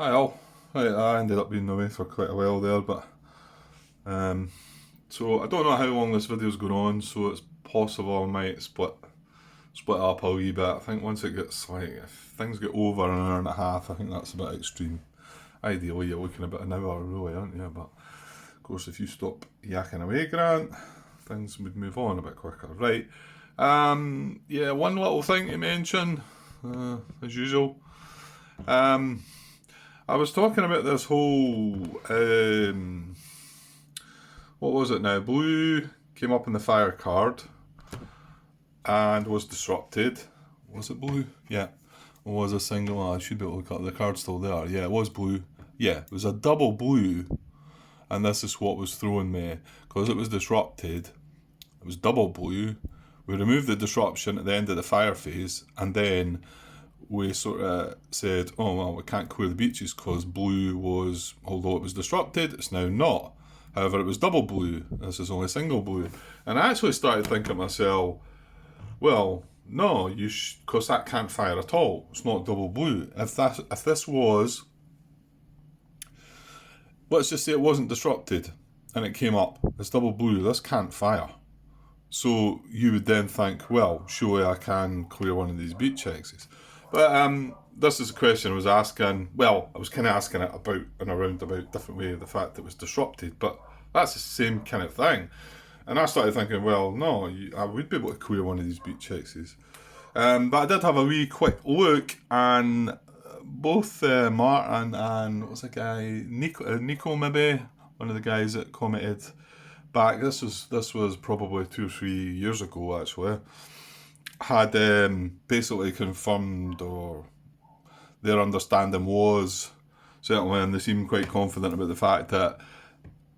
Hi all. Right, I ended up being away for quite a while there, but so I don't know how long this video's going on, so it's possible I might split it up a wee bit. I think once it gets if things get over an hour and a half, I think that's a bit extreme. Ideally, you're looking about an hour, really, aren't you? But of course, if you stop yakking away, Grant, things would move on a bit quicker, right? Yeah, one little thing to mention, as usual. Um, I was talking about this whole what was it now? Blue came up in the fire card and was disrupted. Was it blue? Yeah. Or was a single? I should be able to look up. The card's still there. Yeah, it was blue. Yeah, it was a double blue, and this is what was throwing me because it was disrupted. It was double blue. We removed the disruption at the end of the fire phase, and then we sort of said, oh, well, we can't clear the beaches because blue was, although it was disrupted, it's now not. However, it was double blue. This is only single blue. And I actually started thinking to myself, well, no, because that can't fire at all. It's not double blue. If this was, let's just say it wasn't disrupted and it came up, it's double blue, this can't fire. So you would then think, well, surely I can clear one of these beach exits. But this is a question I was asking. Well, I was kind of asking it about in a roundabout different way, the fact that it was disrupted, but that's the same kind of thing. And I started thinking, well, no, I would be able to clear one of these beach exits. But I did have a wee quick look, and both Martin and what was the guy, Nico maybe, one of the guys that commented back. This was probably 2 or 3 years ago actually. Had basically confirmed, or their understanding was certainly, and they seemed quite confident about the fact that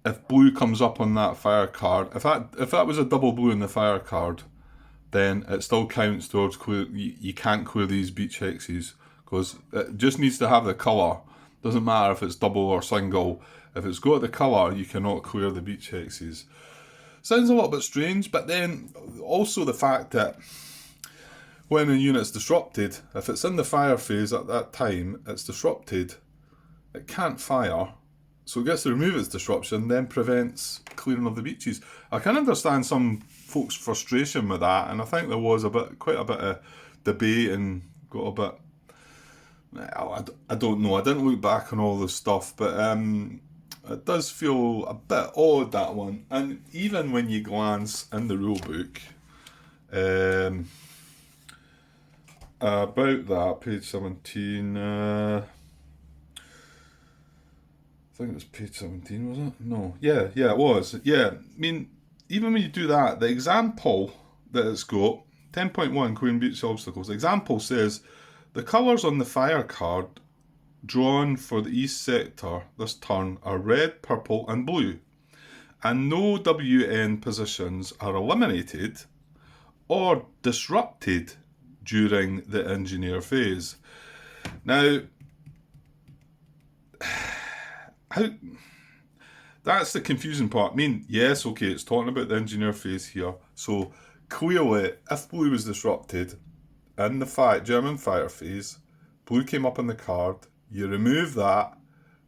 if blue comes up on that fire card, if that was a double blue in the fire card, then it still counts towards clear. You can't clear these beach hexes because it just needs to have the colour. Doesn't matter if it's double or single. If it's got the colour, you cannot clear the beach hexes. Sounds a little bit strange, but then also the fact that when a unit's disrupted, if it's in the fire phase at that time, it's disrupted, it can't fire, so it gets to remove its disruption, then prevents clearing of the beaches. I can understand some folks' frustration with that, and I think there was quite a bit of debate and got a bit. I don't know. I didn't look back on all this stuff, but it does feel a bit odd, that one. And even when you glance in the rule book, about that, page 17, I think it was page 17, was it? No. Yeah, it was. Yeah, I mean, even when you do that, the example that it's got, 10.1 Queen Beach Obstacles, the example says, the colours on the fire card drawn for the east sector this turn are red, purple and blue, and no WN positions are eliminated or disrupted during the engineer phase. Now, that's the confusing part. I mean, yes, okay, it's talking about the engineer phase here. So clearly, if blue was disrupted in the German fire phase, blue came up in the card, you remove that,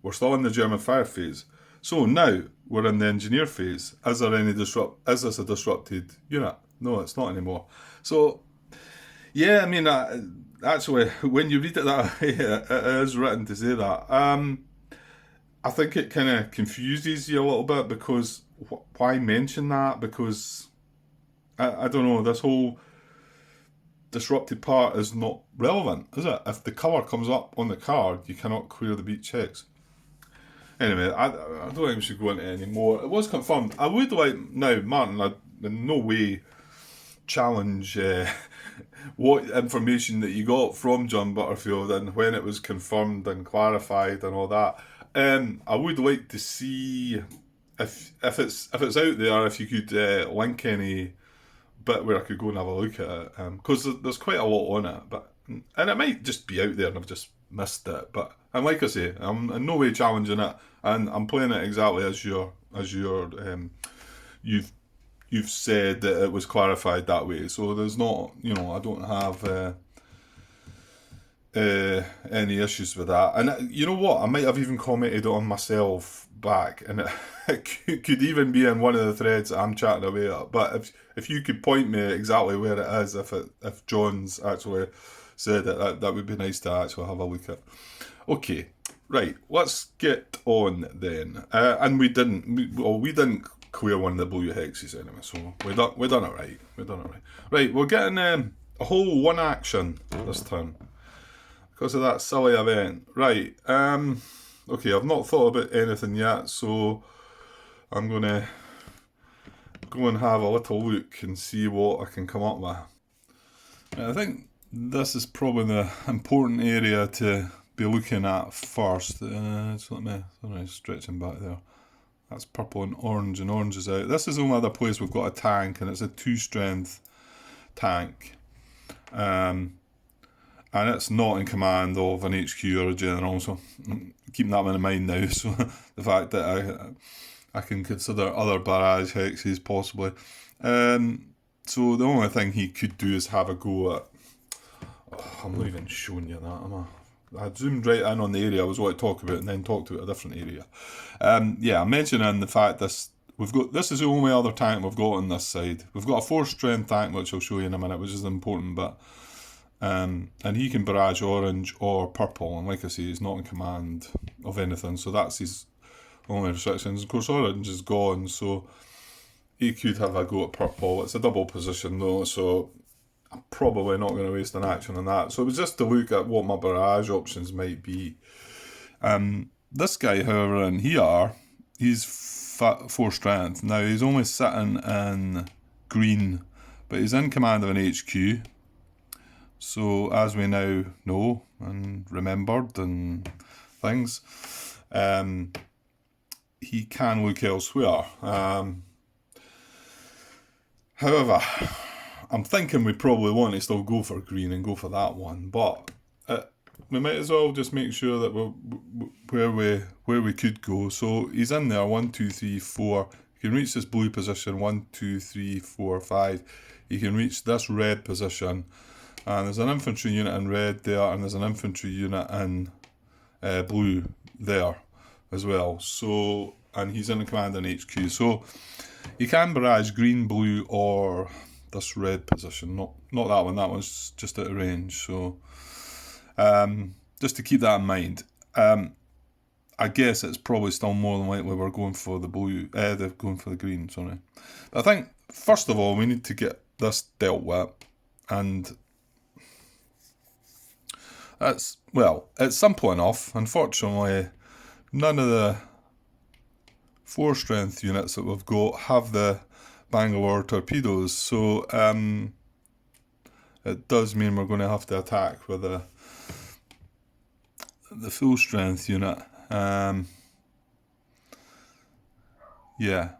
we're still in the German fire phase. So now we're in the engineer phase. Is this a disrupted unit? No, it's not anymore. So yeah, I mean, actually, when you read it that way, it is written to say that. I think it kind of confuses you a little bit because why mention that? Because I don't know, this whole disrupted part is not relevant, is it? If the colour comes up on the card, you cannot clear the beach checks. Anyway, I don't think we should go into any more. It was confirmed. I would like, now, Martin, I in no way challenge what information that you got from John Butterfield and when it was confirmed and clarified and all that. I would like to see if it's out there, if you could link any bit where I could go and have a look at it, because there's quite a lot on it, and it might just be out there and I've just missed it. But and like I say, I'm in no way challenging it, and I'm playing it exactly as you've said that it was clarified that way. So there's not, I don't have any issues with that. And you know what? I might have even commented on myself back, and it could even be in one of the threads that I'm chatting away at. But if you could point me exactly where it is, if John's actually said it, that would be nice to actually have a look at. Okay, right. Let's get on then. And we didn't clear one of the blue hexes anyway, so we done it right. Right, we're getting a whole one action this turn because of that silly event. Right. Okay, I've not thought about anything yet, so I'm gonna go and have a little look and see what I can come up with. I think this is probably the important area to be looking at first. So let me stretching back there. That's purple and orange is out. This is the only other place we've got a tank, and it's a 2-strength tank. And it's not in command of an HQ or a general, so I'm keeping that in mind now. So the fact that I can consider other barrage hexes possibly. So the only thing he could do is have a go at... I'm not even showing you that, am I? I zoomed right in on the area I was going to talk about and then talked about a different area. Yeah, I'm mentioning the fact this is the only other tank we've got on this side. We've got a 4-strength tank, which I'll show you in a minute, which is the important bit. And he can barrage orange or purple, and like I say, he's not in command of anything, so that's his only restrictions. Of course, orange is gone, so he could have a go at purple. It's a double position though, so I'm probably not going to waste an action on that. So it was just to look at what my barrage options might be. This guy, however, in here, he's 4-strength. Now, he's only sitting in green, but he's in command of an HQ. So, as we now know and remembered and things, he can look elsewhere. However, I'm thinking we probably want to still go for green and go for that one, but we might as well just make sure that we're where we could go. So he's in there, 1, 2, 3, 4. You can reach this blue position, 1, 2, 3, 4, 5. You can reach this red position, and there's an infantry unit in red there, and there's an infantry unit in blue there as well. So, and he's in command in HQ. So you can barrage green, blue, or this red position. Not that one. That one's just out of range. So just to keep that in mind. I guess it's probably still more than likely we're going for the blue. They're going for the green. Sorry. But I think first of all we need to get this dealt with, and it's simple enough. Unfortunately, none of the 4-strength units that we've got have the Bangalore torpedoes, so it does mean we're going to have to attack with the full strength unit. Yeah,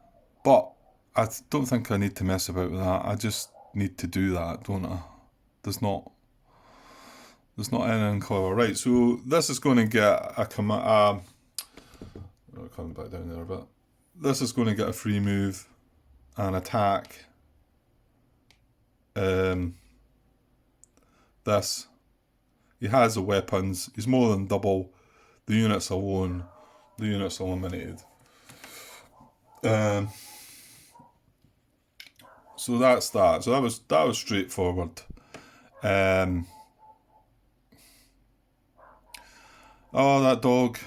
but I don't think I need to mess about with that. I just need to do that, don't I? There's not anything clever. Right, so this is going to get a coming back down there, but this is going to get a free move and attack this. He has the weapons. He's more than double. The units alone. The units eliminated. So that's that. So that was straightforward. Oh, that dog.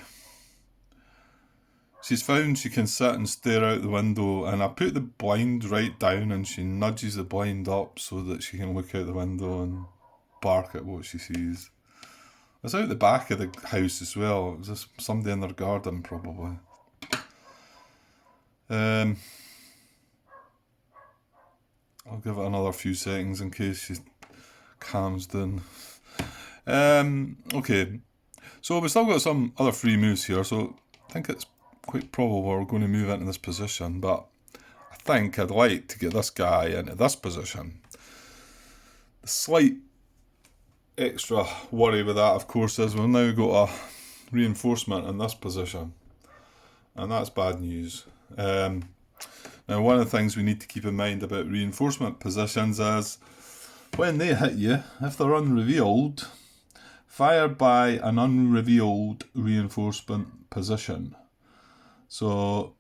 She's found she can sit and stare out the window, and I put the blind right down and she nudges the blind up so that she can look out the window and bark at what she sees. It's out the back of the house as well. It was just somebody in their garden probably. I'll give it another few seconds in case she calms down. Okay, so we've still got some other free moves here, so I think it's quite probable we're going to move into this position, but I think I'd like to get this guy into this position. The slight extra worry with that, of course, is we've now got a reinforcement in this position, and that's bad news. Now, one of the things we need to keep in mind about reinforcement positions is when they hit you, if they're unrevealed, fired by an unrevealed reinforcement position. So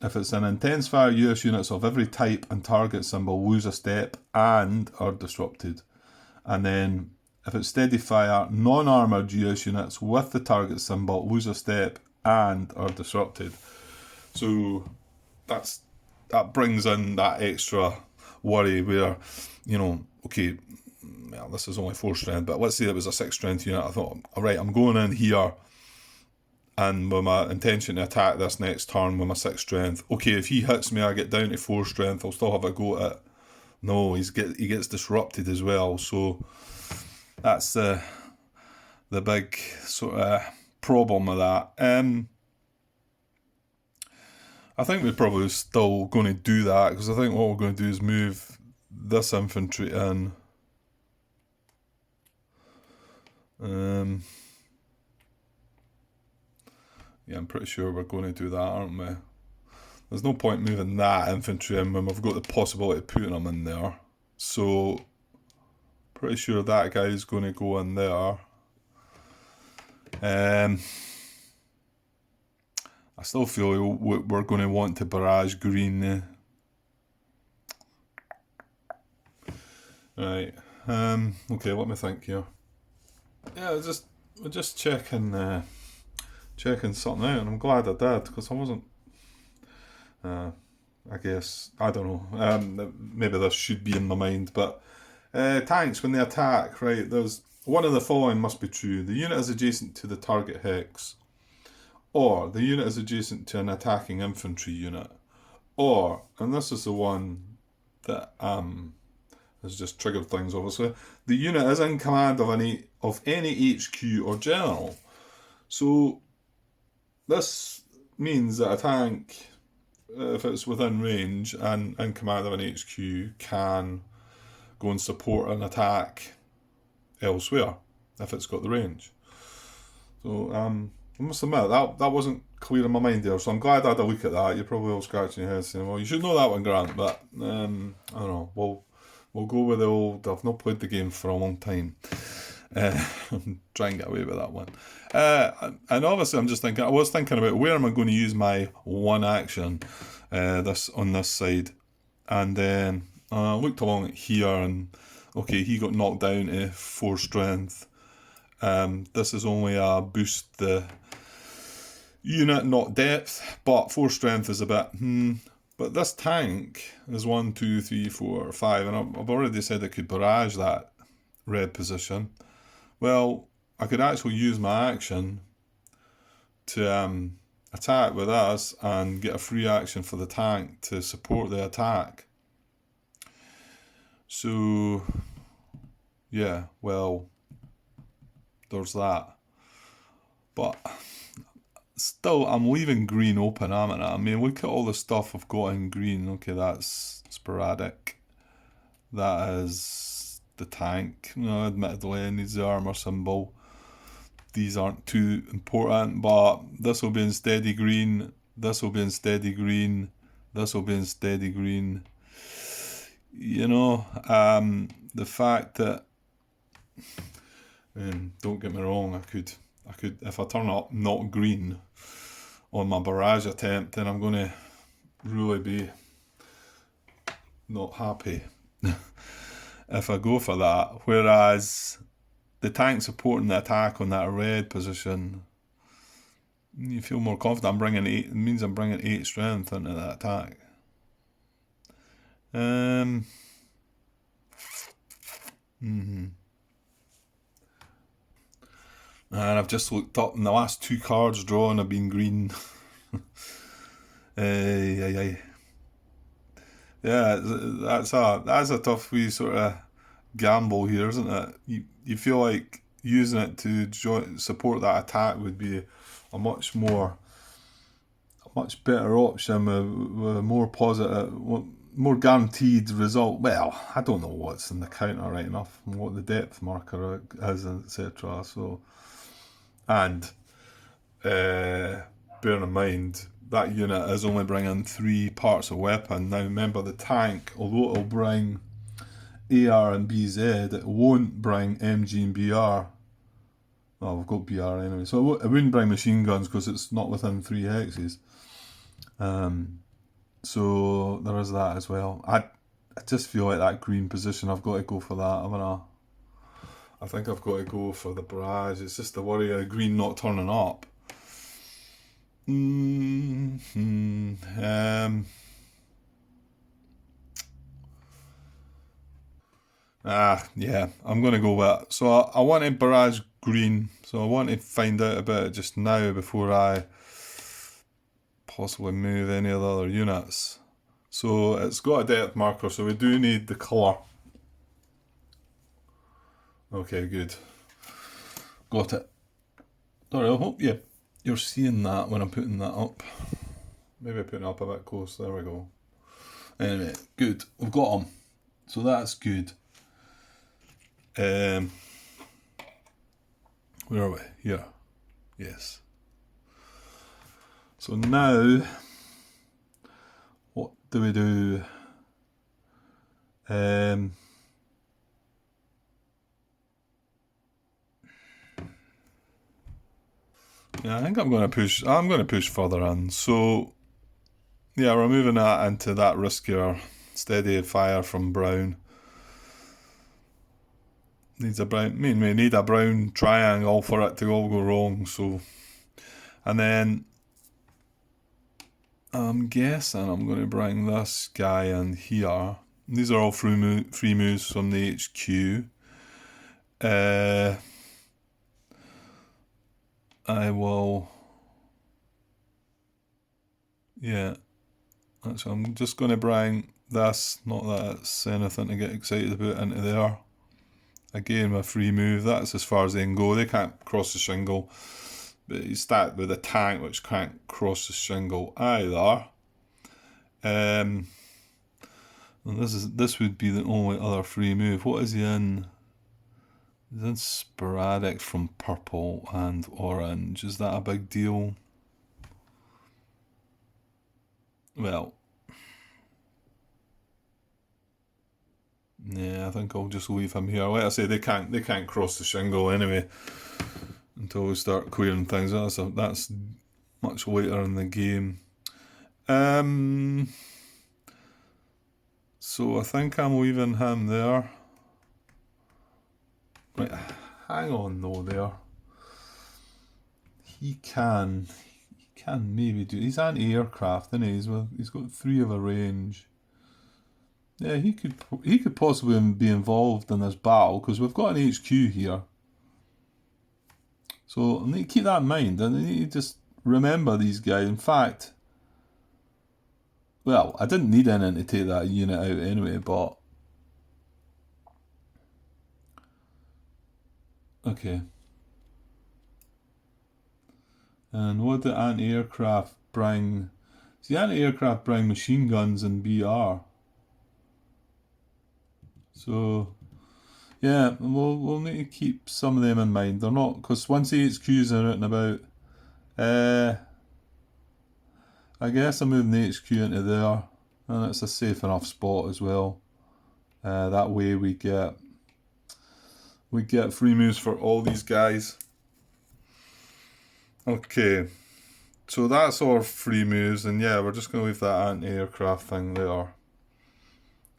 if it's an intense fire, US units of every type and target symbol lose a step and are disrupted. And then if it's steady fire, non-armoured US units with the target symbol lose a step and are disrupted. So that brings in that extra worry where, okay, well, this is only 4 strength, but let's say it was a 6 strength unit. I thought, all right, I'm going in here and with my intention to attack this next turn with my 6 strength. Okay, if he hits me, I get down to 4 strength. I'll still have a go at it. No, he gets disrupted as well. So that's the big sort of problem with that. I think we're probably still going to do that, because I think what we're going to do is move this infantry in. Yeah, I'm pretty sure we're going to do that, aren't we? There's no point moving that infantry in when we've got the possibility of putting them in there. So, pretty sure that guy is going to go in there. I still feel we're going to want to barrage green. Right. Okay, let me think here. Yeah, we're just checking something out, and I'm glad I did, because I wasn't. I guess, I don't know. Maybe this should be in my mind, but tanks, when they attack, right? There's one of the following must be true: the unit is adjacent to the target hex, or the unit is adjacent to an attacking infantry unit, or, and this is the one that has just triggered things, obviously, the unit is in command of any HQ or general. So this means that a tank, if it's within range and in command of an HQ, can go and support an attack elsewhere if it's got the range. So I must admit that wasn't clear in my mind there, so I'm glad I had a look at that. You're probably all scratching your head saying, well, you should know that one, Grant, but I don't know, we'll go with the old, I've not played the game for a long time. Try and get away with that one. And obviously I was thinking about where am I going to use my one action on this side, and then I looked along at here, and okay, he got knocked down to 4 strength. This is only a boost the unit, not depth, but 4 strength is a bit but this tank is 1, 2, 3, 4, 5, and I've already said I could barrage that red position. Well, I could actually use my action to attack with us and get a free action for the tank to support the attack. So, yeah, well, there's that. But still, I'm leaving green open, am I? I mean, look at all the stuff I've got in green. Okay, that's sporadic. That is the tank. Admittedly, it needs the armour symbol. These aren't too important, but this will be in steady green. This will be in steady green. This will be in steady green. The fact that, don't get me wrong, I could, if I turn up not green on my barrage attempt, then I'm going to really be not happy if I go for that. Whereas the tank supporting the attack on that red position, you feel more confident. It means I'm bringing 8 strength into that attack. And I've just looked up, and the last 2 cards drawn have been green. Yeah, that's a tough wee sort of gamble here, isn't it? You feel like using it to support that attack would be a much better option with a more positive, more guaranteed result. Well, I don't know what's in the counter right enough, and what the depth marker is, etc. So, and bear in mind that unit is only bringing 3 parts of weapon. Now remember, the tank, although it'll bring AR and BZ, it won't bring MG and BR. Oh, we've got BR anyway. So I wouldn't bring machine guns because it's not within 3 hexes. So there is that as well. I just feel like that green position, I've got to go for that, haven't I? I think I've got to go for the barrage. It's just the worry of green not turning up. Yeah, I'm going to go with it. So I want to barrage green. So I want to find out about it just now before I possibly move any of the other units. So it's got a depth marker, so we do need the colour. Okay, good. Got it. Sorry, I hope you're seeing that when I'm putting that up. Maybe putting it up a bit close. There we go. Anyway, good. We've got them. So that's good. Where are we? Here. Yes. So now, what do we do? Yeah, I think I'm going to push further in. So, yeah, we're moving that into that riskier steady fire from brown. Needs a brown. We need a brown triangle for it to all go wrong. So, and then I'm guessing I'm going to bring this guy in here. These are all free moves from the HQ. I will. Yeah. So I'm just going to bring this, not that it's anything to get excited about, into there. Again, my free move. That's as far as they can go. They can't cross the shingle. But you start with a tank which can't cross the shingle either. And this would be the only other free move. What is he in? He's in sporadic from purple and orange. Is that a big deal? Well, yeah, I think I'll just leave him here. Like I say, they can't cross the shingle anyway until we start clearing things. That's much later in the game. So I think I'm leaving him there. Right, hang on though there. He can maybe do. He's anti-aircraft, isn't he? He's got 3 of a range. Yeah, he could possibly be involved in this battle because we've got an HQ here. So I need to keep that in mind. I need to just remember these guys. In fact, well, I didn't need anything to take that unit out anyway, but okay. And what did anti-aircraft bring? See, anti-aircraft bring machine guns and BR. So, yeah, we'll need to keep some of them in mind. They're not, because once the HQs are out and about, I guess I'm moving the HQ into there, and it's a safe enough spot as well. That way we get free moves for all these guys. Okay, so that's our free moves, and yeah, we're just going to leave that anti-aircraft thing there.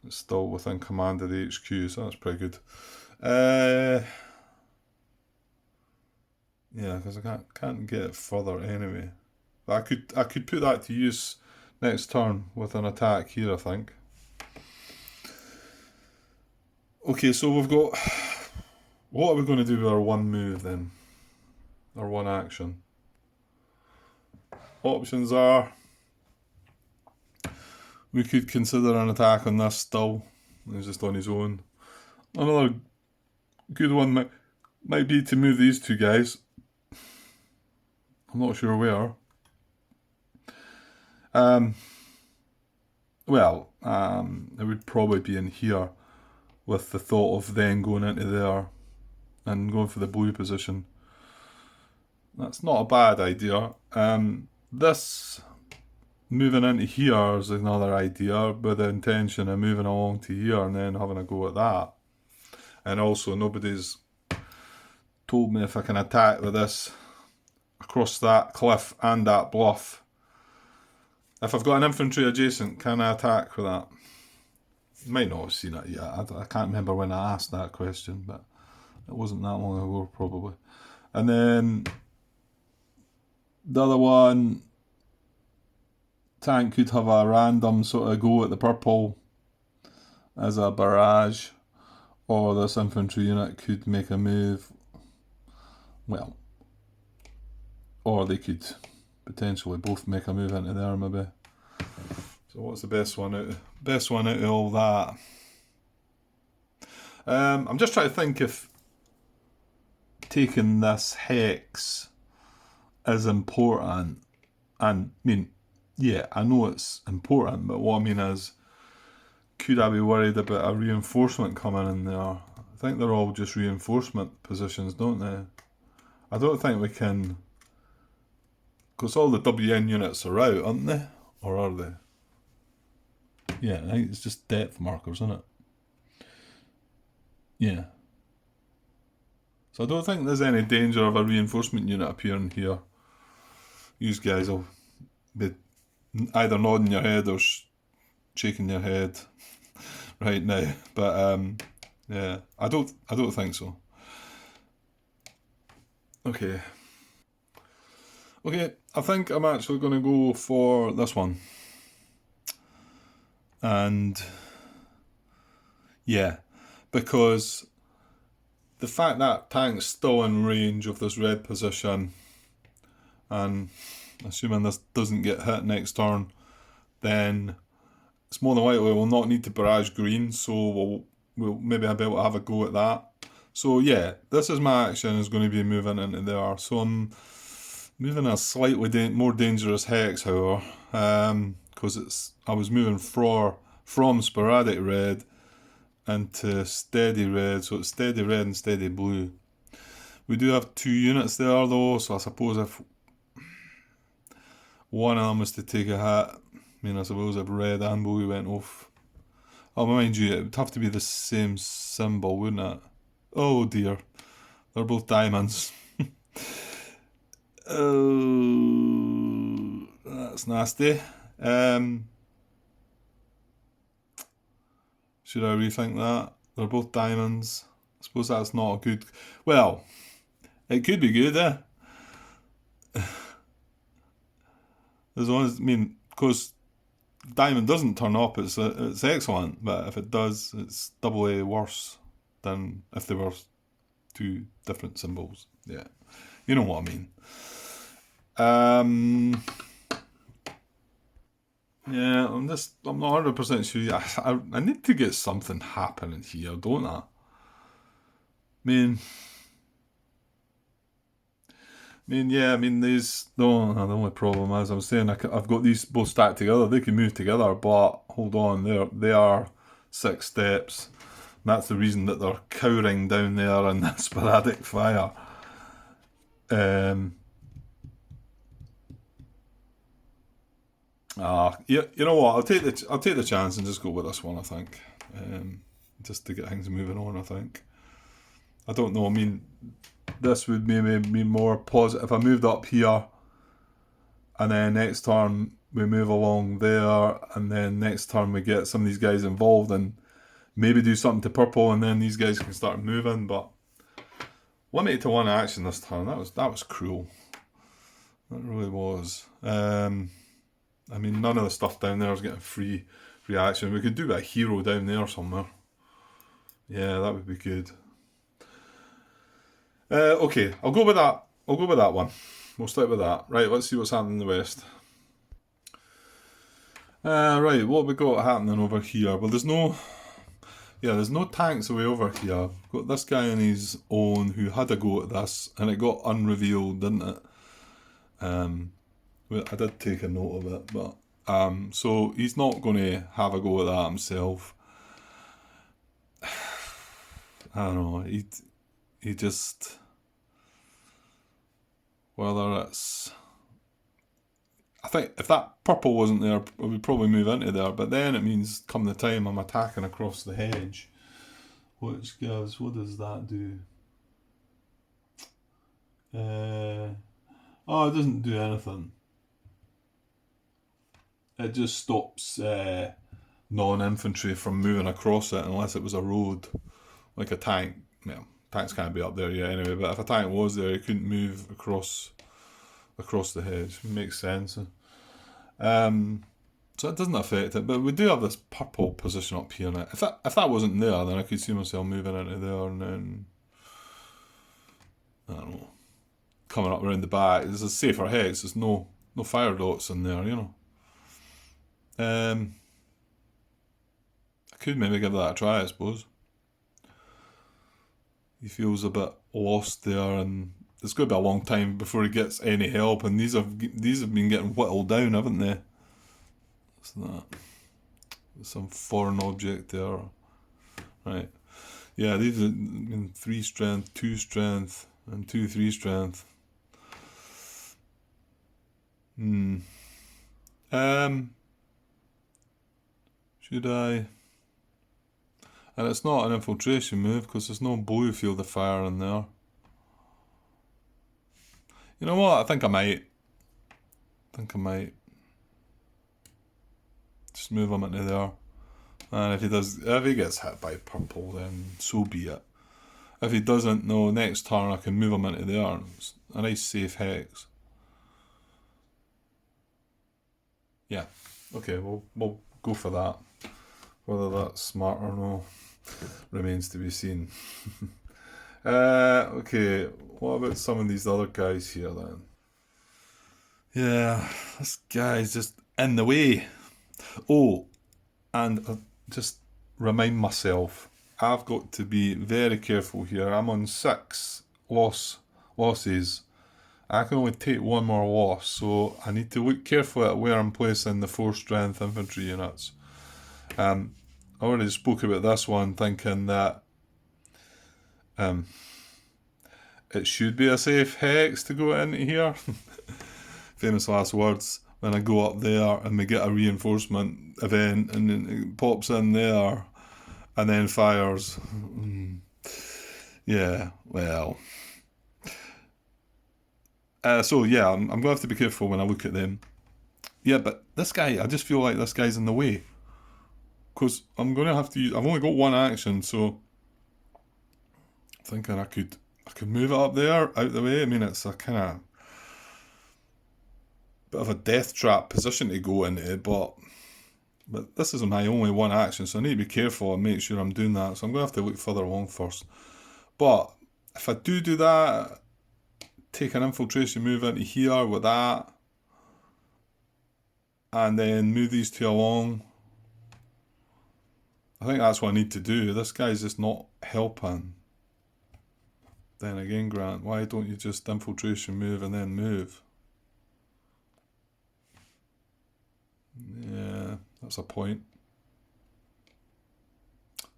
It's still within command of the HQ, so that's pretty good. Yeah, because I can't get it further anyway. But I could put that to use next turn with an attack here, I think. Okay, so we've got. What are we going to do with our one move then? Our one action? Options are. We could consider an attack on this still. He's just on his own. Another good one might be to move these 2 guys. I'm not sure where. It would probably be in here with the thought of then going into there and going for the blue position. That's not a bad idea. This moving into here is another idea with the intention of moving along to here and then having a go at that. And also nobody's told me if I can attack with this across that cliff and that bluff. If I've got an infantry adjacent, can I attack with that? Might not have seen it yet. I can't remember when I asked that question, but it wasn't that long ago, probably. And then the other one, tank could have a random sort of go at the purple as a barrage, or this infantry unit could make a move. Well, or they could potentially both make a move into there, maybe. So what's the best one out of all that? I'm just trying to think if taking this hex is important. And I mean, yeah, I know it's important, but what I mean is, could I be worried about a reinforcement coming in there? I think they're all just reinforcement positions, don't they? I don't think we can... Because all the WN units are out, aren't they? Or are they? Yeah, I think it's just depth markers, isn't it? Yeah. So I don't think there's any danger of a reinforcement unit appearing here. You guys will be either nodding your head or shaking your head right now. But yeah, I don't think so. Okay. Okay, I think I'm actually going to go for this one. And yeah, because the fact that tank's still in range of this red position, and assuming this doesn't get hit next turn, then it's more than likely we'll not need to barrage green, so we'll maybe be able to have a go at that. So yeah, this is my action, is going to be moving into there. So I'm moving a slightly more dangerous hex, however, because I was moving from sporadic red into steady red, so it's steady red and steady blue. We do have 2 units there though, so I suppose if one of them was to take a hit, I mean, I suppose if red and blue went off. Oh, mind you, it would have to be the same symbol, wouldn't it? Oh dear, they're both diamonds. Oh, that's nasty. Should I rethink that? They're both diamonds. I suppose that's not a good... Well, it could be good, eh? As long as, I mean, because diamond doesn't turn up, it's excellent, but if it does, it's doubly worse than if they were 2 different symbols. Yeah, you know what I mean. Yeah, I'm not 100% sure. I need to get something happening here, don't I? I mean, these. No, the only problem is I'm saying I've got these both stacked together. They can move together, but hold on, they are 6 steps. That's the reason that they're cowering down there in that sporadic fire. You know what? I'll take the chance and just go with this one. I think, just to get things moving on. I think. I don't know. I mean, this would maybe be more positive if I moved up here, and then next turn we move along there, and then next turn we get some of these guys involved and maybe do something to purple, and then these guys can start moving. But limited to 1 action this turn. That was cruel. That really was. I mean, none of the stuff down there is getting free action. We could do a hero down there somewhere. Yeah, that would be good. Okay, I'll go with that. I'll go with that one. We'll stick with that. Right, let's see what's happening in the west. Right, what have we got happening over here? Well, there's no tanks away over here. We've got this guy on his own who had a go at this, and it got unrevealed, didn't it? I did take a note of it, but so he's not going to have a go at that himself. I don't know. He just, whether it's, I think if that purple wasn't there, I would probably move into there. But then it means come the time I'm attacking across the hedge, which gives, what does that do? Oh, it doesn't do anything. It just stops non-infantry from moving across it unless it was a road, like a tank. Well, tanks can't be up there yet anyway, but if a tank was there, it couldn't move across the hedge. Makes sense. So it doesn't affect it, but we do have this purple position up here now. If that wasn't there, then I could see myself moving into there and then I don't know, coming up around the back. There's a safer hex. There's no fire dots in there, you know. I could maybe give that a try, I suppose. He feels a bit lost there, and it's going to be a long time before he gets any help. And these have been getting whittled down, haven't they? What's that? Some foreign object there, right? Yeah, these are in 3 strength, 2 strength, and 2 3 strength. Should I? And it's not an infiltration move because there's no blue field of fire in there. You know what? I think I might. Just move him into there. And if he gets hit by purple, then so be it. If he doesn't, no, next turn I can move him into there. It's a nice safe hex. Yeah. Okay, we'll go for that. Whether that's smart or no remains to be seen. Okay, what about some of these other guys here then? Yeah, this guy's just in the way. Oh, and just remind myself, I've got to be very careful here. I'm on 6 losses. I can only take 1 more loss, so I need to look carefully at where I'm placing the 4 strength infantry units. I already spoke about this one, thinking that it should be a safe hex to go into here. Famous last words. When I go up there and we get a reinforcement event and it pops in there and then fires. Yeah, well. So yeah, I'm going to have to be careful when I look at them. Yeah, but this guy, I just feel like this guy's in the way. Because I'm going to have to use, I've only got 1 action, so I'm thinking I could move it up there, out the way. I mean, it's a kind of bit of a death trap position to go into, but this is my only 1 action, so I need to be careful and make sure I'm doing that. So I'm going to have to look further along first. But if I do that, take an infiltration move into here with that, and then move these 2 along, I think that's what I need to do. This guy's just not helping. Then again, Grant, why don't you just infiltration move and then move? Yeah, that's a point.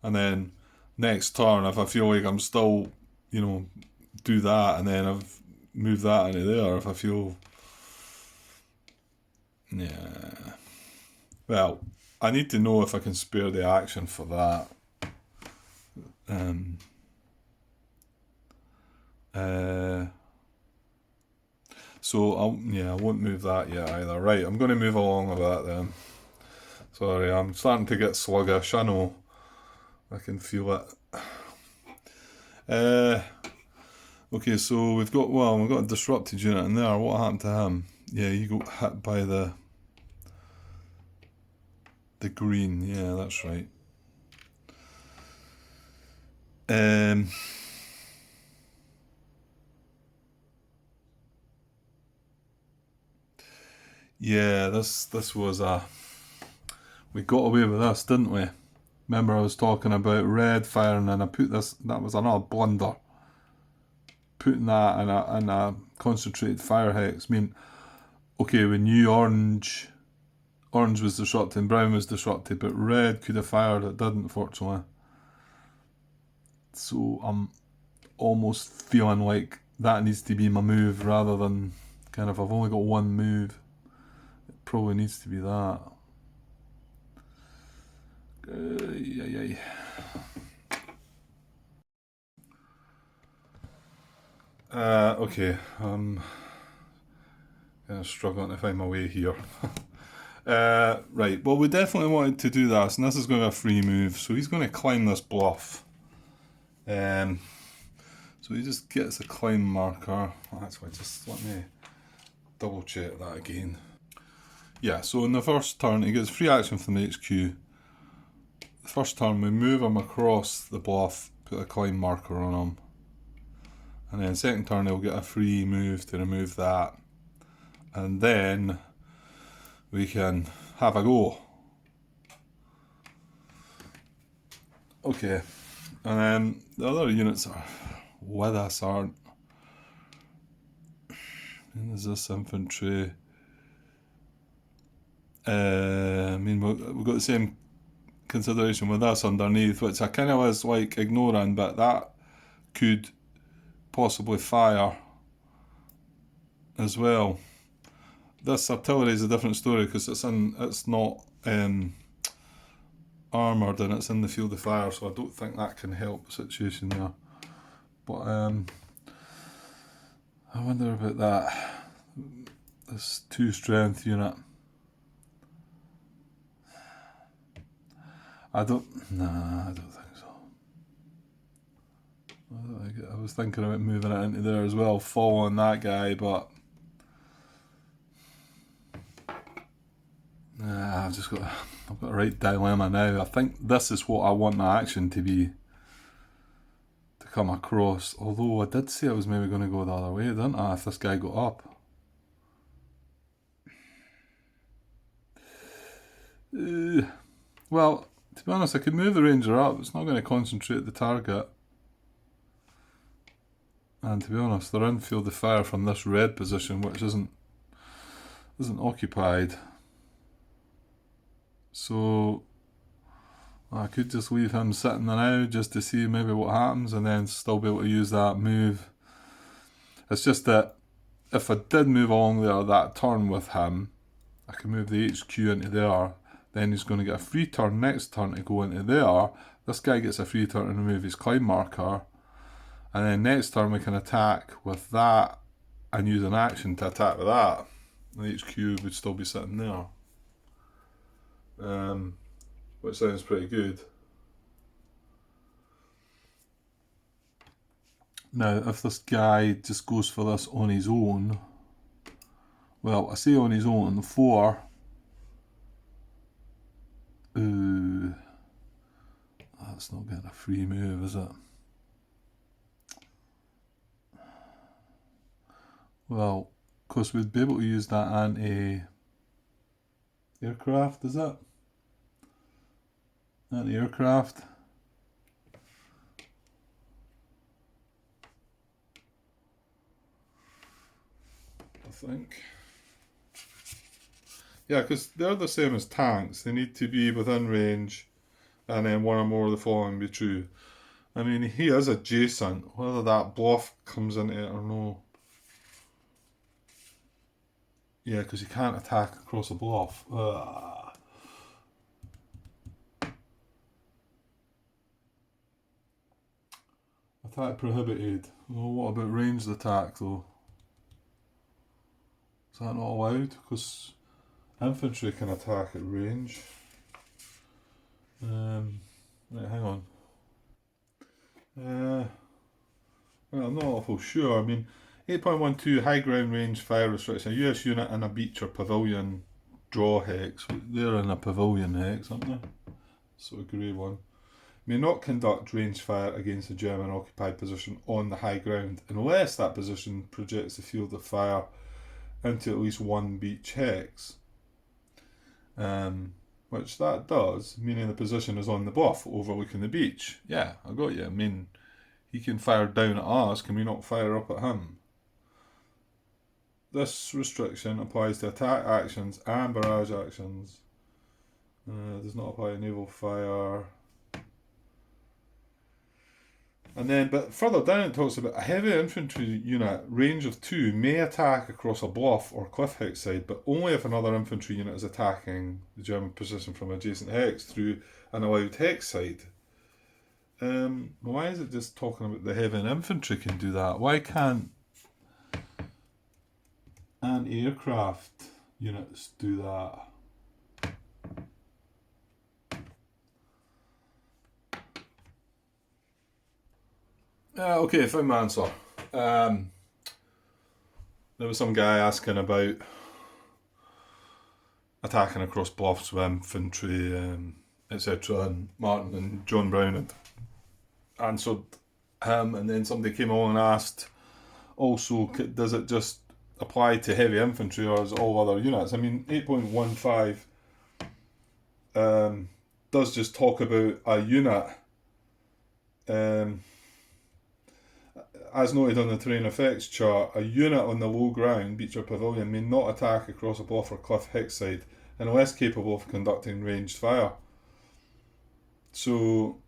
And then next turn, if I feel like I'm still, do that, and then I've moved that into there, if I feel... Yeah. Well, I need to know if I can spare the action for that. So I won't move that yet either. Right, I'm going to move along with that then. Sorry, I'm starting to get sluggish. I know. I can feel it. Okay, so we've got a disrupted unit in there. What happened to him? Yeah, he got hit by the green. Yeah, that's right. Yeah, this was we got away with this, didn't we? Remember I was talking about red firing and I put this, that was another blunder. Putting that in a concentrated fire hex. I mean, okay, we knew orange was disrupted and brown was disrupted, but red could have fired, it didn't, fortunately. So I'm almost feeling like that needs to be my move rather than kind of, I've only got 1 move. It probably needs to be that. Okay, I'm kind of struggling to find my way here. Right, well, we definitely wanted to do this, and this is going to be a free move, so he's going to climb this bluff. So he just gets a climb marker. Actually, just let me double check that again. Yeah, so in the first turn, he gets free action from the HQ. The first turn, we move him across the bluff, put a climb marker on him. And then second turn, he'll get a free move to remove that. And then we can have a go. Okay, and then the other units are with us aren't. And there's this infantry. I mean, we've got the same consideration with this underneath, which I kind of was like ignoring, but that could possibly fire as well. This artillery is a different story because it's not armoured and it's in the field of fire, so I don't think that can help the situation there. But I wonder about that. This 2 strength unit. I don't think so. I was thinking about moving it into there as well, following that guy, but I've got a right dilemma now. I think this is what I want my action to be, to come across. Although I did say I was maybe going to go the other way, didn't I? If this guy got up. Well, to be honest, I could move the ranger up. It's not going to concentrate the target. And to be honest, they're in field of fire from this red position, which isn't occupied. So I could just leave him sitting there now just to see maybe what happens, and then still be able to use that move. It's just that if I did move along there that turn with him, I can move the HQ into there. Then he's going to get a free turn next turn to go into there. This guy gets a free turn to remove his climb marker. And then next turn we can attack with that and use an action to attack with that. The HQ would still be sitting there. Which sounds pretty good. Now, if this guy just goes for this on his own, well, I say on his own, 4. Ooh, that's not getting a free move, is it? Well, of course we'd be able to use that anti-aircraft, is it? Anti-aircraft. I think. Yeah, because they're the same as tanks. They need to be within range, and then one or more of the following be true. I mean, he is adjacent, whether that bluff comes into it or no. Yeah, because he can't attack across a bluff. Attack prohibited. Oh, what about ranged attack though? Is that not allowed? Because infantry can attack at range. Right, hang on. Well, I'm not awful sure. I mean, 8.12 high ground range fire restriction. A US unit in a beach or pavilion draw hex. They're in a pavilion hex, aren't they? So a grey one. May not conduct range fire against a German occupied position on the high ground unless that position projects the field of fire into at least one beach hex. Which that does, meaning the position is on the bluff overlooking the beach. Yeah, I got you. I mean, he can fire down at us, can we not fire up at him? This restriction applies to attack actions and barrage actions. Does not apply to naval fire. And then, but further down it talks about a heavy infantry unit, range of 2, may attack across a bluff or cliff hex side, but only if another infantry unit is attacking the German position from adjacent hex through an allowed hex side. Why is it just talking about the heavy infantry can do that? Why can't anti-aircraft units do that. Okay, found my answer. There was some guy asking about attacking across bluffs with infantry, etc. And Martin and John Brown had answered him, and then somebody came along and asked, also, does it just apply to heavy infantry or is it all other units? I mean, 8.15 does just talk about a unit. As noted on the terrain effects chart, a unit on the low ground, beach or pavilion, may not attack across a bluff or cliff hillside unless capable of conducting ranged fire. So,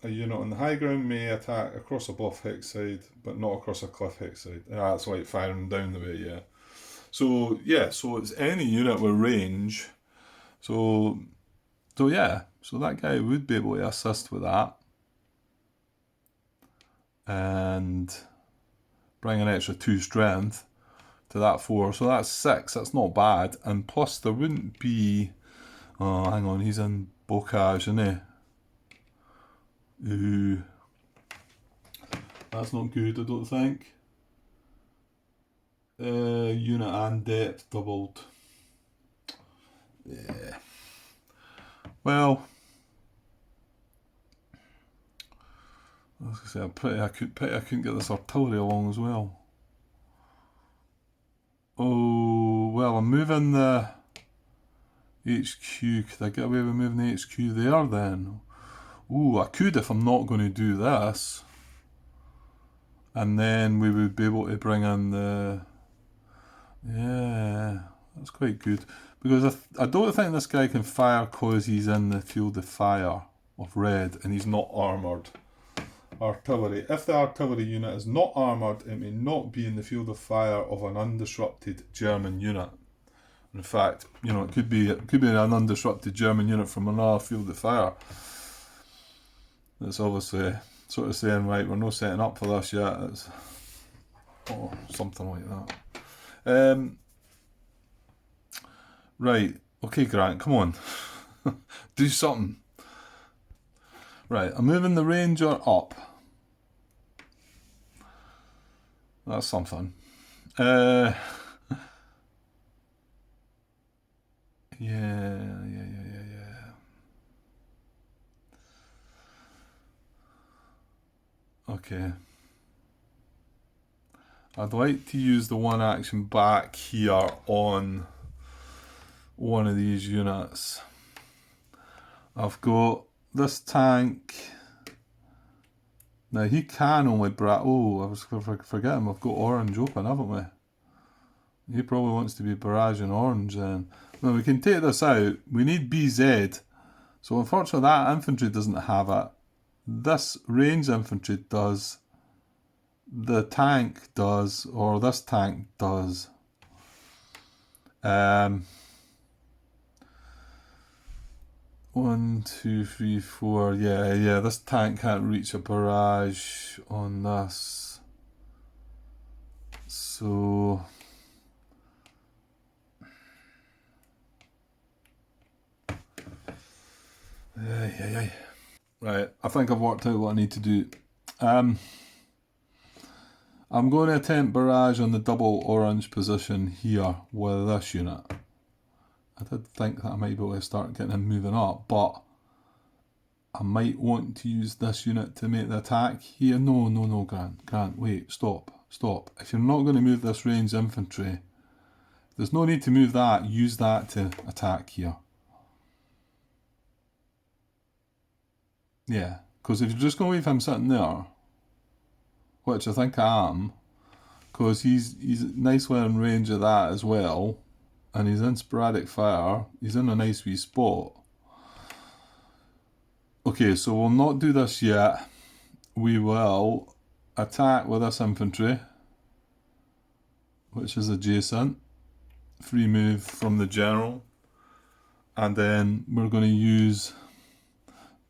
a unit on the high ground may attack across a bluff hillside, but not across a cliff hillside. That's like firing down the way, yeah. So, yeah, so it's any unit with range. So yeah, so that guy would be able to assist with that. And bring an extra 2 strength to that 4. So that's 6. That's not bad. And plus there wouldn't be... Oh, hang on. He's in Bocage, isn't he? Ooh. That's not good, I don't think. Unit and depth doubled. Yeah. Well... I was going to say, I couldn't get this artillery along as well. Oh, well, I'm moving the HQ. Could I get away with moving the HQ there then? Ooh, I could if I'm not going to do this. And then we would be able to bring in the... Yeah, that's quite good. Because I don't think this guy can fire because he's in the field of fire of red and he's not armoured. Artillery. If the artillery unit is not armoured, it may not be in the field of fire of an undisrupted German unit. In fact, it could be an undisrupted German unit from another field of fire. That's obviously sort of saying, right, we're not setting up for this yet. It's something like that. Right. Okay, Grant, come on. Do something. Right, I'm moving the Ranger up. That's something. Yeah. Okay. I'd like to use the one action back here on one of these units. I've got this tank. Now he can only oh, I was forgetting we've got orange open, haven't we? He probably wants to be barraging orange then. Now we can take this out. We need BZ. So unfortunately that infantry doesn't have it. This range infantry does. The tank does, or this tank does. 1, 2, 3, 4. Yeah. This tank can't reach a barrage on this. So... Right, I think I've worked out what I need to do. I'm going to attempt barrage on the double orange position here with this unit. I did think that I might be able to start getting him moving up, but I might want to use this unit to make the attack here. No, Grant, wait, stop. If you're not going to move this range infantry, there's no need to move that, use that to attack here. Yeah, because if you're just going to leave him sitting there, which I think I am, because he's nicely in range of that as well, and he's in sporadic fire, he's in a nice wee spot. Okay, so we'll not do this yet. We will attack with this infantry, which is adjacent, free move from the general, and then we're going to use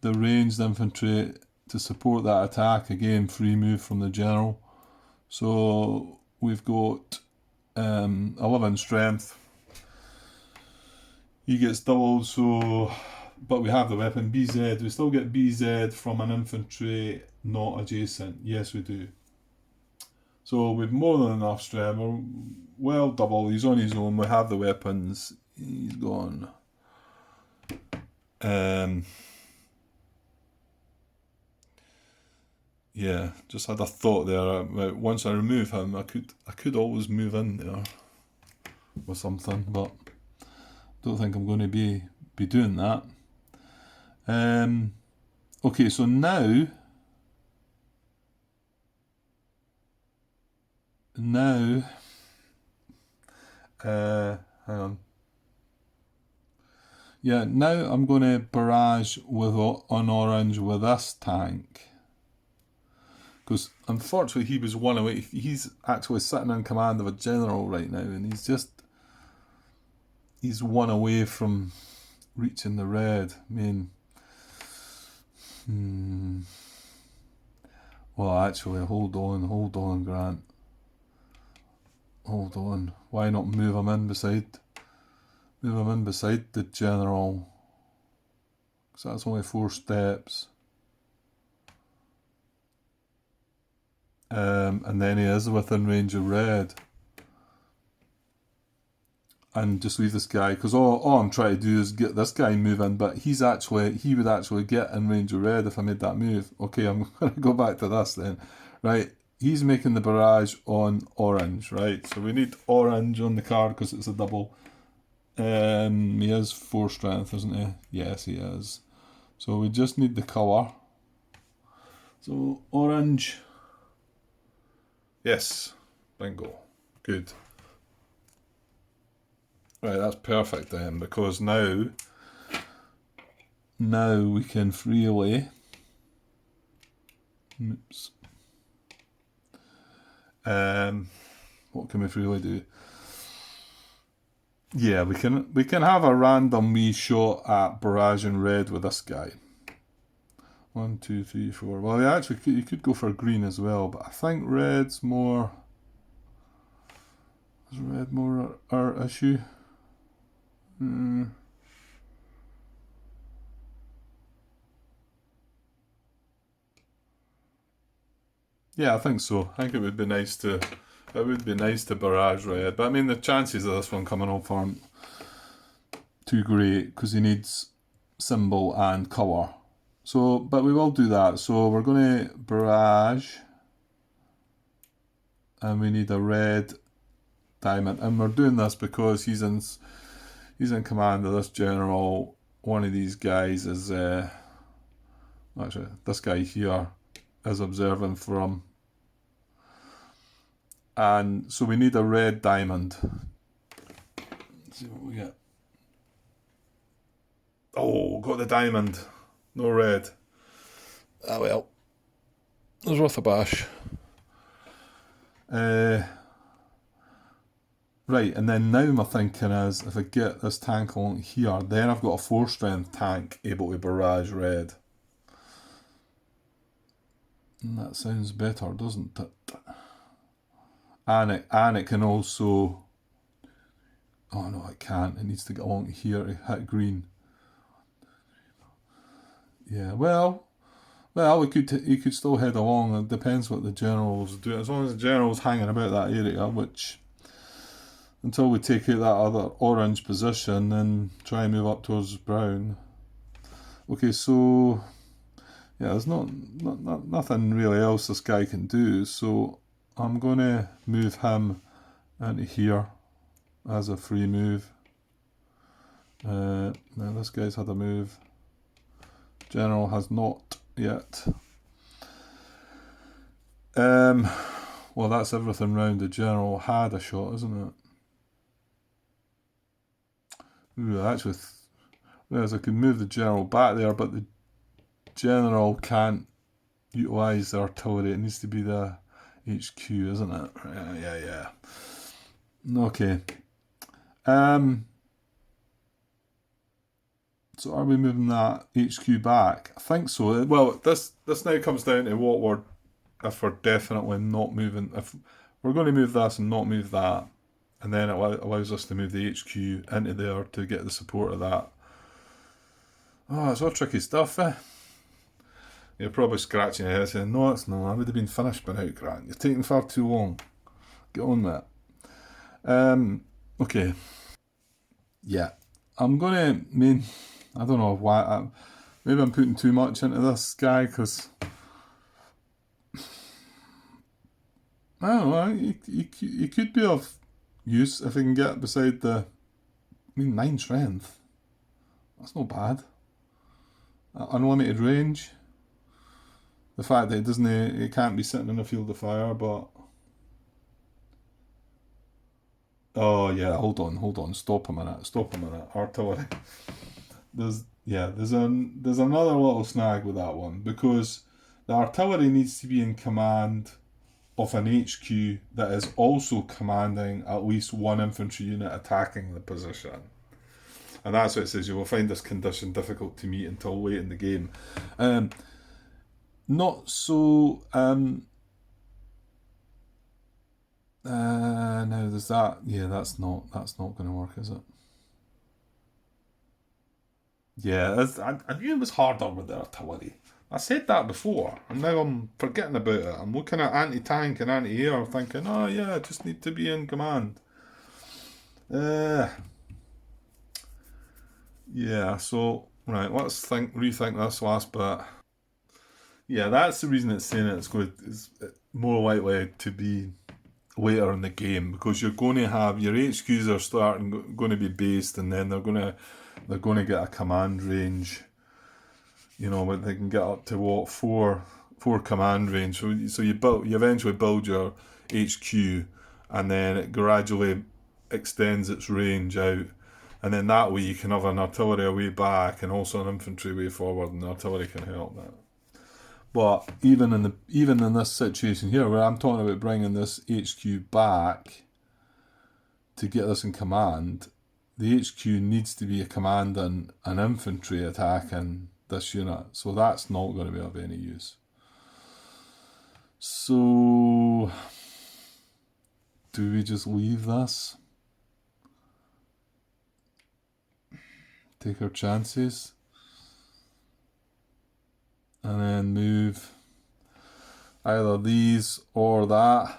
the ranged infantry to support that attack. Again, free move from the general. So we've got 11 strength. He gets doubled, so... But we have the weapon BZ. We still get BZ from an infantry not adjacent. Yes, we do. So we've more than enough strength. We're well double. He's on his own. We have the weapons. He's gone. Yeah, just had a thought there. Once I remove him, I could always move in there with something, but don't think I'm going to be doing that. Okay, so now hang on. Yeah, now I'm going to barrage on orange with this tank. Because unfortunately he was one away. He's actually sitting in command of a general right now, and he's one away from reaching the red. I mean, well, actually, hold on, Grant. Hold on. Why not move him in beside the general? Because that's only 4 steps. And then he is within range of red. And just leave this guy, because all I'm trying to do is get this guy moving, but he would actually get in range of red if I made that move. Okay, I'm going to go back to this then. Right, he's making the barrage on orange, right? So we need orange on the card because it's a double. He has 4 strength, isn't he? Yes, he is. So we just need the colour. So orange. Yes, bingo. Good. Right, that's perfect then, because now we can freely, oops, what can we freely do? Yeah, we can have a random wee shot at barraging red with this guy. 1, 2, 3, 4. Well, you could go for green as well, but I think red's more. Is red more our issue? Yeah, I think so. I think it would be nice to barrage red, but I mean the chances of this one coming up aren't too great because he needs symbol and colour. So, but we will do that. So we're going to barrage, and we need a red diamond, and we're doing this because he's in command of this general. One of these guys is actually this guy here is observing for him, and so we need a red diamond. Let's see what we get. Oh, got the diamond. No red. Ah well, it was worth a bash. Right, and then now my thinking is, if I get this tank along here, then I've got a 4 strength tank able to barrage red. And that sounds better, doesn't it? And it can also... Oh no, it can't. It needs to get along here to hit green. Yeah, well, he could still head along. It depends what the general's doing. As long as the general's hanging about that area, which... Until we take out that other orange position and try and move up towards brown. Okay, so yeah, there's nothing really else this guy can do, so I'm going to move him into here as a free move. Now this guy's had a move. General has not yet. Well, that's everything round. The general had a shot, isn't it? Ooh, actually, whereas I could move the general back there, but the general can't utilise the artillery. It needs to be the HQ, isn't it? Yeah. Okay. So are we moving that HQ back? I think so. Well, this now comes down to if we're definitely not moving. If we're going to move this and not move that, and then it allows us to move the HQ into there to get the support of that. Oh, it's all tricky stuff, eh? You're probably scratching your head saying, no, it's not. I would have been finished by now, Grant. You're taking far too long. Get on with it. Okay. Yeah. I'm going to I don't know why. Maybe I'm putting too much into this guy because I don't know. He could be of use if he can get beside the. 9 strength. That's not bad. Unlimited range. The fact that it can't be sitting in a field of fire, but. Oh yeah, hold on. Stop a minute. Artillery. There's another little snag with that one because the artillery needs to be in command of an HQ that is also commanding at least one infantry unit attacking the position. And that's what it says. You will find this condition difficult to meet until late in the game. Not so. Now there's that. Yeah, that's not going to work, is it? Yeah, I knew it was harder with the artillery. I said that before, and now I'm forgetting about it. I'm looking at anti-tank and anti-air, thinking, oh yeah, I just need to be in command. Yeah, so, right, let's rethink this last bit. Yeah, that's the reason it's saying it's more likely to be later in the game, because you're going to have your HQs are going to be based, and then they're going to get a command range. You know, but they can get up to what four command range. So you eventually build your HQ, and then it gradually extends its range out, and then that way you can have an artillery way back and also an infantry way forward, and the artillery can help that. But even in this situation here, where I'm talking about bringing this HQ back to get this in command, the HQ needs to be a commanding an infantry attacking this unit, so that's not going to be of any use. So, do we just leave this? Take our chances? And then move either these or that.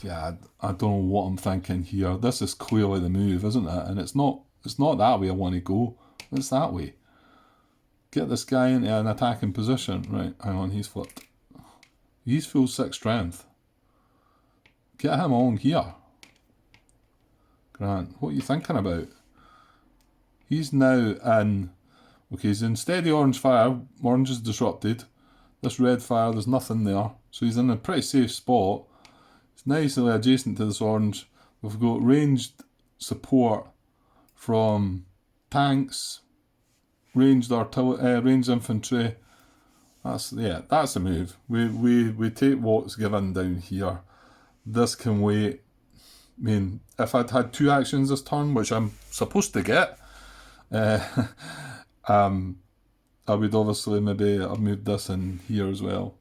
Yeah, I don't know what I'm thinking here. This is clearly the move, isn't it? And it's not that way I want to go. It's that way. Get this guy into an attacking position. Right, hang on, he's flipped. He's full 6 strength. Get him on here. Grant, what are you thinking about? He's now in. Okay, he's in steady orange fire. Orange is disrupted. This red fire, there's nothing there. So he's in a pretty safe spot. It's nicely adjacent to this orange. We've got ranged support from tanks, ranged infantry. That's a move. We take what's given down here. This can wait. I mean, if I'd had 2 actions this turn, which I'm supposed to get, I would obviously maybe have moved this in here as well.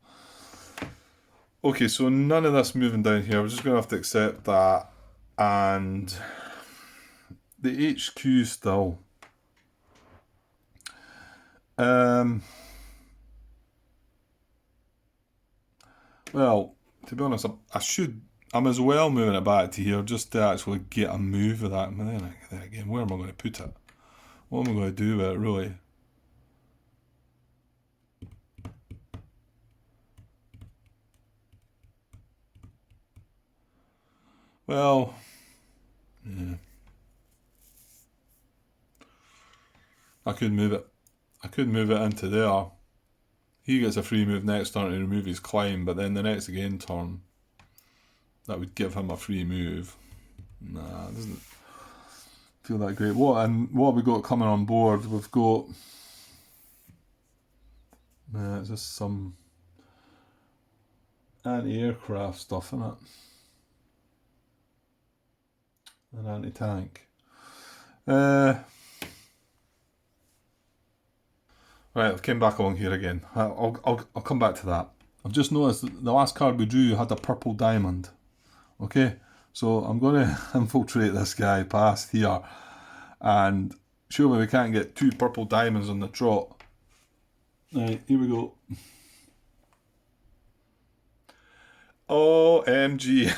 Okay, so none of this moving down here. We're just going to have to accept that. And the HQ still. Well, to be honest, I'm as well moving it back to here just to actually get a move of that. But then again, where am I going to put it? What am I going to do with it, really? Well, yeah. I could move it. Into there. He gets a free move next turn to remove his climb, but then the next again turn, that would give him a free move. Nah, it doesn't feel that great. What have we got coming on board? We've got it's just some anti-aircraft stuff, isn't it? An anti-tank. Right, I've came back along here again. I'll come back to that. I've just noticed that the last card we drew had a purple diamond. Okay, So I'm going to infiltrate this guy past here, and surely we can't get 2 purple diamonds on the trot. Right, here we go. OMG.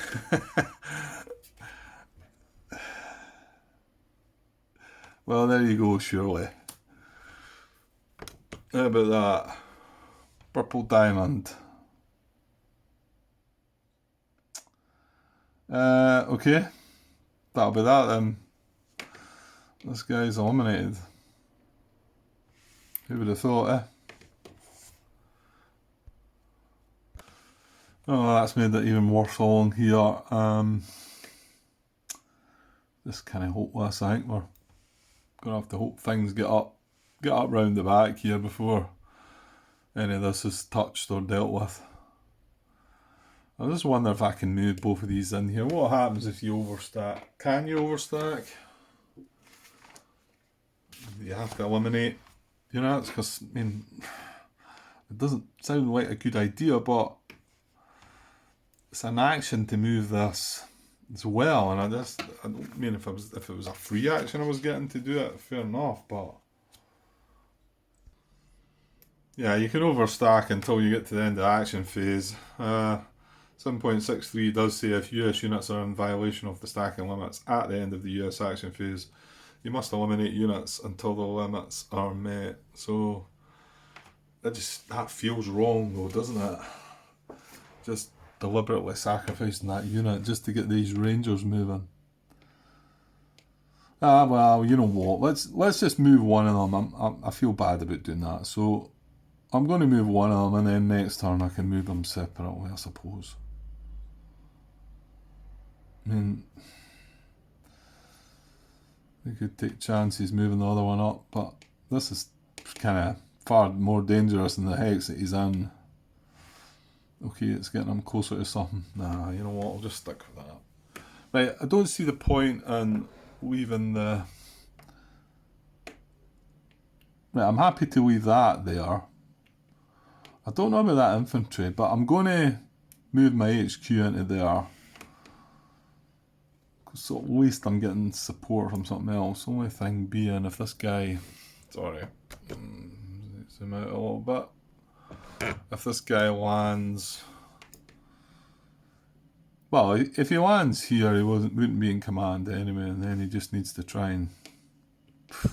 Well, there you go, surely. How about that? Purple diamond. Okay. That'll be that then. This guy's eliminated. Who would have thought, eh? Oh, that's made it even worse along here. Just kind of hopeless. I think we're gonna have to hope things get up round the back here before any of this is touched or dealt with. I just wonder if I can move both of these in here. What happens if you overstack? Can you overstack? You have to eliminate units, because I mean, it doesn't sound like a good idea, but it's an action to move this as well, and I don't mean if it was a free action I was getting to do it, fair enough, but yeah, you can overstack until you get to the end of the action phase. 7.63 does say if US units are in violation of the stacking limits at the end of the US action phase, you must eliminate units until the limits are met. So that feels wrong though, doesn't it? Just deliberately sacrificing that unit just to get these rangers moving. Well, you know what? Let's just move one of them. I feel bad about doing that, so I'm going to move one of them, and then next turn I can move them separately, I suppose. I mean, we could take chances moving the other one up, but this is kind of far more dangerous than the hex that he's in. Okay, it's getting him closer to something. Nah, you know what? I'll just stick with that. Right, I don't see the point in leaving the... Right, I'm happy to leave that there. I don't know about that infantry, but I'm going to move my HQ into there. So at least I'm getting support from something else. Only thing being, if this guy... Sorry. Zoom out a little bit. If this guy lands... Well, if he lands here, he wouldn't be in command anyway, and then he just needs to try and...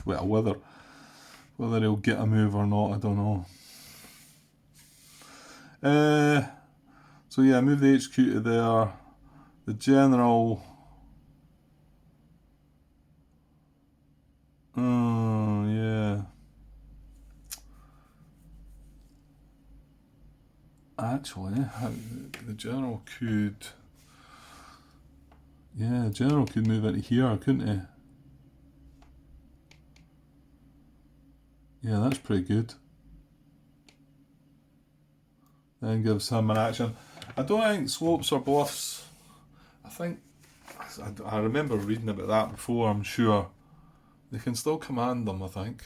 Well, whether he'll get a move or not, I don't know. So yeah, move the HQ to there. The general... Oh, yeah. Actually, the general could... Yeah, the general could move into here, couldn't he? Yeah, that's pretty good. Then gives him an action. I don't think slopes or bluffs... I remember reading about that before, I'm sure. They can still command them, I think.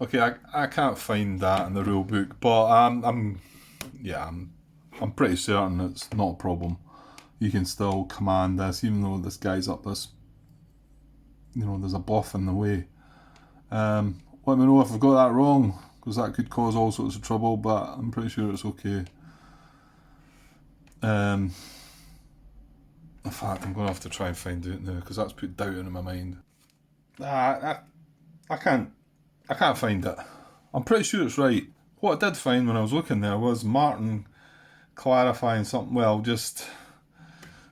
Okay, I can't find that in the rule book, but I'm pretty certain it's not a problem. You can still command this, even though this guy's up this, there's a bluff in the way. Let me know if I've got that wrong, because that could cause all sorts of trouble, but I'm pretty sure it's okay. In fact, I'm going to have to try and find out now, because that's put doubt in my mind. I can't find it. I'm pretty sure it's right. What I did find when I was looking there was Martin clarifying something, well, just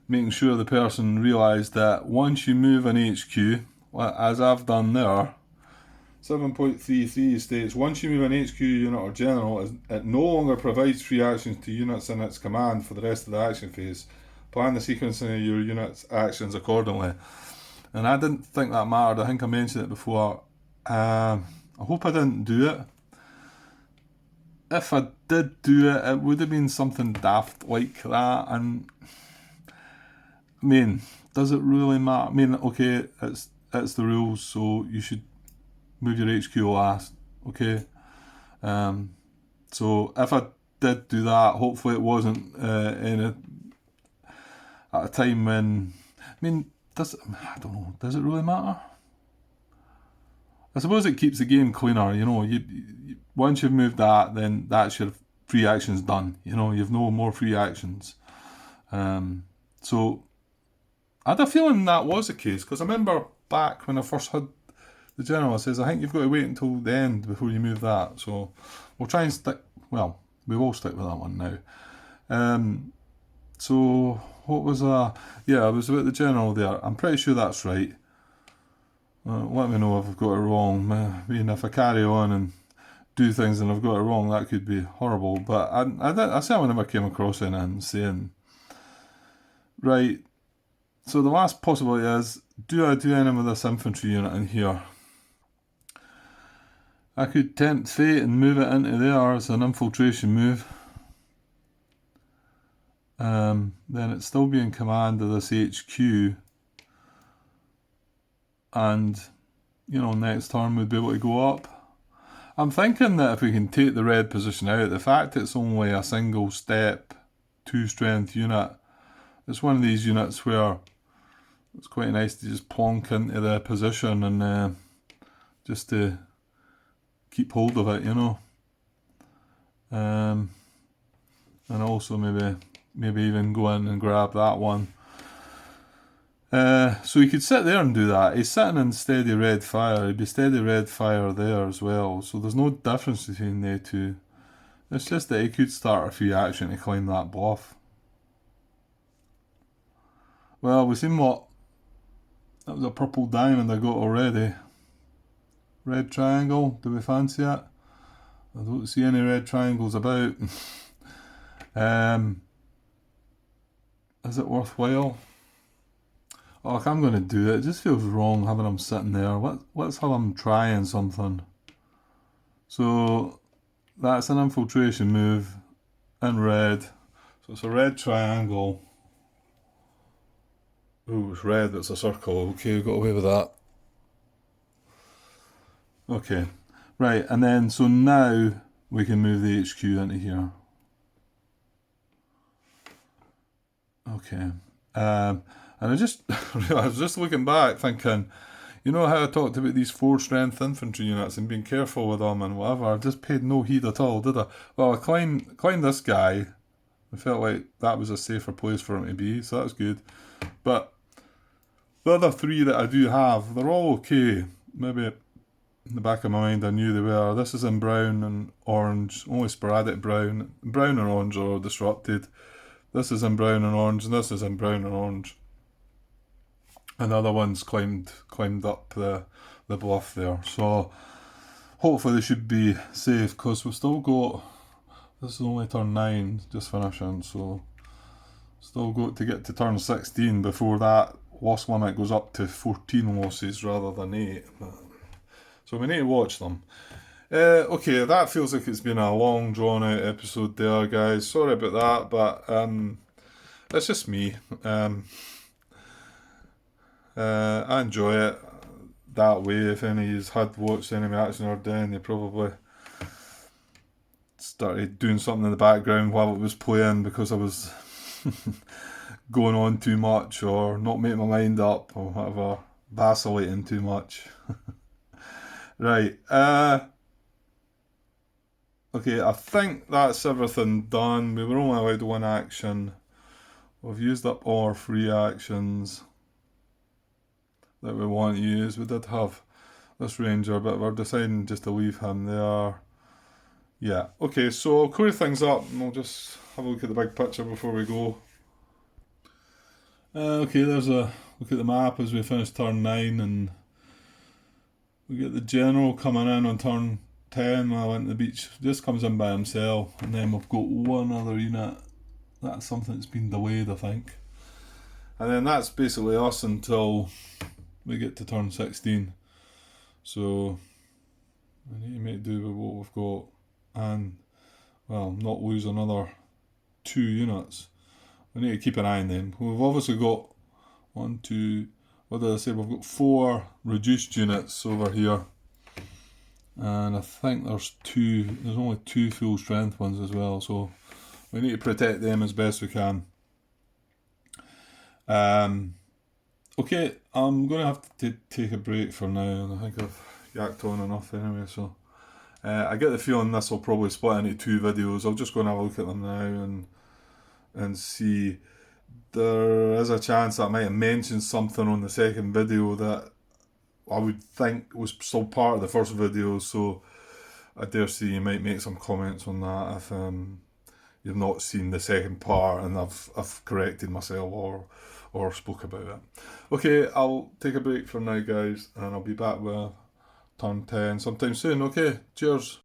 making sure the person realised that once you move an HQ, as I've done there, 7.33 states, once you move an HQ unit or general, it no longer provides free actions to units in its command for the rest of the action phase. Plan the sequencing of your unit's actions accordingly. And I didn't think that mattered. I think I mentioned it before. I hope I didn't do it. If I did do it, it would have been something daft like that. And I mean, does it really matter? I mean, okay, it's the rules, so you should move your HQ last. Okay. So if I did do that, hopefully it wasn't at a time when... mean, I don't know, does it really matter? I suppose it keeps the game cleaner, you know. Once you've moved that, then that's your free actions done. You know, you've no more free actions. So I had a feeling that was the case, because I remember back when I first had the general, it says, I think you've got to wait until the end before you move that. So we'll try and stick, well, we will stick with that one now. So what was yeah, I was about the general there. I'm pretty sure that's right. Let me know if I've got it wrong. I mean, if I carry on and do things and I've got it wrong, that could be horrible. But I certainly never came across anything saying, right, so the last possibility is, do I do anything with this infantry unit in here? I could tempt fate and move it into there as an infiltration move. Then it'd still be in command of this HQ. And, you know, next turn we'd be able to go up. I'm thinking that if we can take the red position out, the fact it's only a single step, 2 strength unit, it's one of these units where it's quite nice to just plonk into the position and just to keep hold of it, you know. And also maybe even go in and grab that one. So he could sit there and do that. He's sitting in steady red fire. He'd be steady red fire there as well. So there's no difference between the two. It's just that he could start a free action to climb that bluff. Well, we've seen what... That was a purple diamond I got already. Red triangle, do we fancy it? I don't see any red triangles about. Is it worthwhile? Oh, look, I'm going to do it. It just feels wrong having him sitting there. Let's have him trying something. So that's an infiltration move in red. So it's a red triangle. Ooh, it's red, it's a circle. Okay, we got away with that. Okay, right, and then so now we can move the HQ into here. Okay, and I just I was just looking back thinking, you know how I talked about these 4 strength infantry units and being careful with them and whatever. I just paid no heed at all, did I? Well, I climbed this guy. I felt like that was a safer place for him to be, so that's good. But the other 3 that I do have, they're all okay. Maybe in the back of my mind I knew they were. This is in brown and orange, only sporadic brown. Brown and orange are disrupted. This is in brown and orange, and this is in brown and orange. And the other one's climbed up the bluff there. So hopefully they should be safe, because we've still got... This is only turn 9, just finishing, so... Still got to get to turn 16 before that loss limit goes up to 14 losses rather than 8. So we need to watch them. Okay, that feels like it's been a long drawn out episode there, guys. Sorry about that, but it's just me. I enjoy it that way. If any of you had watched Enemy Action or Den, you probably started doing something in the background while it was playing because I was going on too much or not making my mind up or whatever, vacillating too much. Right, okay, I think that's everything done. We were only allowed 1 action. We've used up all our free actions that we want to use. We did have this ranger, but we're deciding just to leave him there. Yeah, okay, so I'll clear things up and we'll just have a look at the big picture before we go. Okay, there's a look at the map as we finish turn 9, and we get the general coming in on turn 10 when I went to the beach. Just comes in by himself, and then we've got 1 other unit. That's something that's been delayed, I think. And then that's basically us until we get to turn 16. So we need to make do with what we've got and, well, not lose another 2 units. We need to keep an eye on them. We've obviously got 1, 2, what did I say? We've got 4 reduced units over here. And I think there's only 2 full strength ones as well, so we need to protect them as best we can. Okay, I'm going to have to take a break for now, and I think I've yacked on enough anyway, so. I get the feeling this will probably split into two videos. I'll just go and have a look at them now and see. There is a chance that I might have mentioned something on the second video that I would think was still part of the first video, so I dare say you might make some comments on that if you've not seen the second part and I've corrected myself or spoke about it. Okay, I'll take a break for now, guys, and I'll be back with turn 10 sometime soon. Okay, cheers.